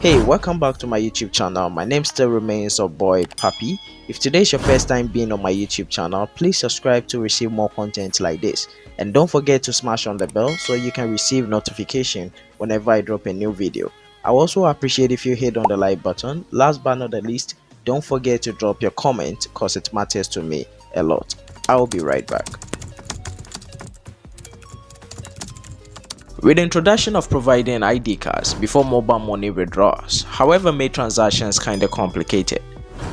Hey, welcome back to my YouTube channel. My name still remains Oboypapi. If today is your first time being on my YouTube channel, please subscribe to receive more content like this. And don't forget to smash on the bell so you can receive notification whenever I drop a new video. I also appreciate if you hit on the like button. Last but not the least, don't forget to drop your comment because it matters to me a lot. I will be right back. With the introduction of providing ID cards before mobile money withdrawals, however, made transactions kinda complicated.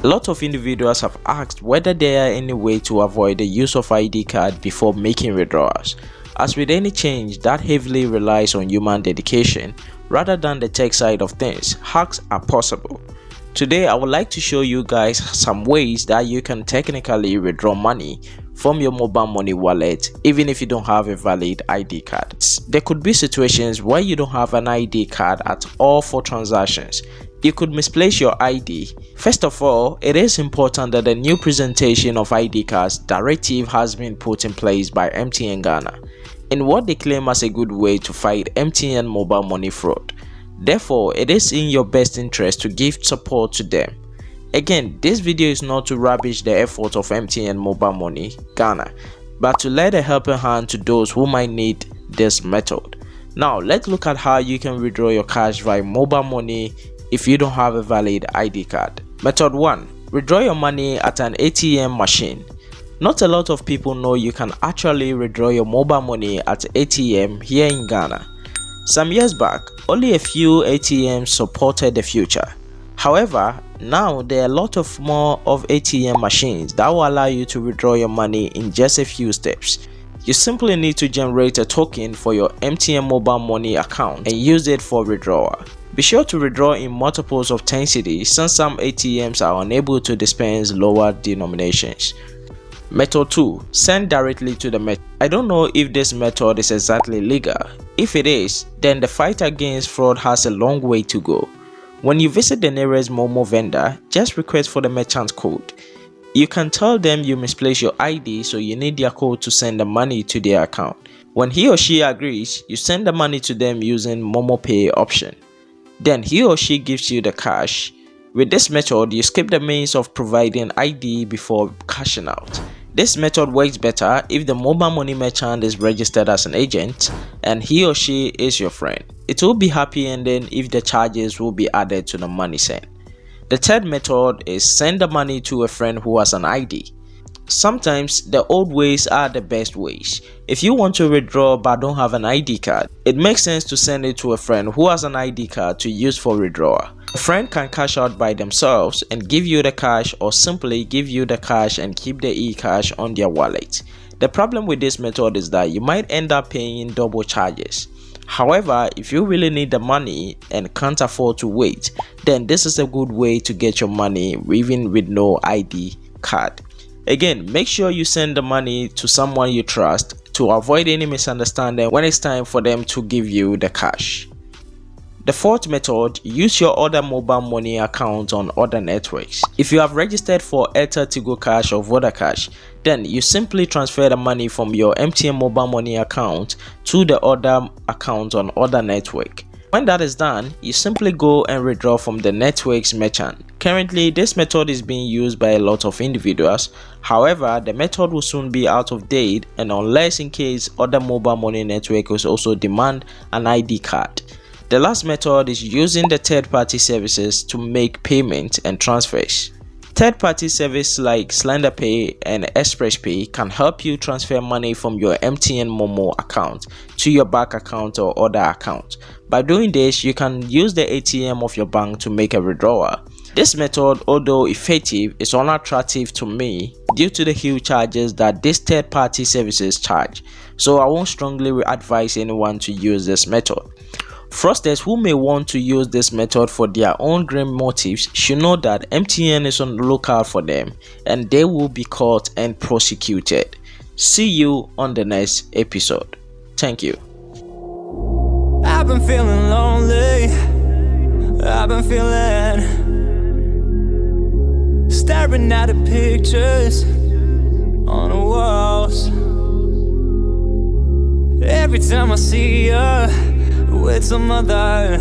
A lot of individuals have asked whether there are any way to avoid the use of ID card before making withdrawals. As with any change that heavily relies on human dedication rather than the tech side of things, hacks are possible. Today I would like to show you guys some ways that you can technically withdraw money from your mobile money wallet even if you don't have a valid ID card. There could be situations where you don't have an ID card at all for transactions. You could misplace your ID. First of all, it is important that the new presentation of ID cards directive has been put in place by MTN Ghana in what they claim as a good way to fight MTN mobile money fraud. Therefore, it is in your best interest to give support to them. Again, this video is not to rubbish the effort of MTN Mobile Money Ghana, but to lend a helping hand to those who might need this method. Now, let's look at how you can withdraw your cash via mobile money if you don't have a valid ID card. Method 1. Withdraw your money at an ATM machine. Not a lot of people know you can actually withdraw your mobile money at ATM here in Ghana. Some years back, only a few ATMs supported the feature. However, now there are a lot of more of ATM machines that will allow you to withdraw your money in just a few steps. You simply need to generate a token for your MTN mobile money account and use it for withdrawal. Be sure to withdraw in multiples of 10 cedis since some ATMs are unable to dispense lower denominations. Method 2. Send directly to the method. I don't know if this method is exactly legal. If it is, then the fight against fraud has a long way to go. When you visit the nearest MoMo vendor, just request for the merchant code. You can tell them you misplaced your ID, so you need their code to send the money to their account. When he or she agrees, you send the money to them using MoMo Pay option. Then he or she gives you the cash. With this method, you skip the means of providing ID before cashing out. This method works better if the mobile money merchant is registered as an agent and he or she is your friend. It will be happy ending if the charges will be added to the money sent. The third method is send the money to a friend who has an ID. Sometimes the old ways are the best ways. If you want to withdraw but don't have an ID card, it makes sense to send it to a friend who has an ID card to use for withdrawal. A friend can cash out by themselves and give you the cash, or simply give you the cash and keep the e-cash on their wallet. The problem with this method is that you might end up paying double charges. However, if you really need the money and can't afford to wait, then this is a good way to get your money even with no ID card. Again, make sure you send the money to someone you trust to avoid any misunderstanding when it's time for them to give you the cash. The fourth method, use your other mobile money account on other networks. If you have registered for Airtel Tigo Cash or Voda Cash, then you simply transfer the money from your MTN mobile money account to the other account on other network. When that is done, you simply go and withdraw from the network's merchant. Currently, this method is being used by a lot of individuals. However, the method will soon be out of date, and unless in case other mobile money networks also demand an ID card. The last method is using the third-party services to make payments and transfers. Third-party services like SlenderPay and ExpressPay can help you transfer money from your MTN MoMo account to your bank account or other account. By doing this, you can use the ATM of your bank to make a withdrawal. This method, although effective, is unattractive to me due to the huge charges that these third-party services charge. So I won't strongly advise anyone to use this method. Fraudsters who may want to use this method for their own green motives should know that MTN is on the lookout for them and they will be caught and prosecuted. See you on the next episode. Thank you. I've been feeling lonely. I've been feeling staring at the pictures on the walls. Every time I see you with some other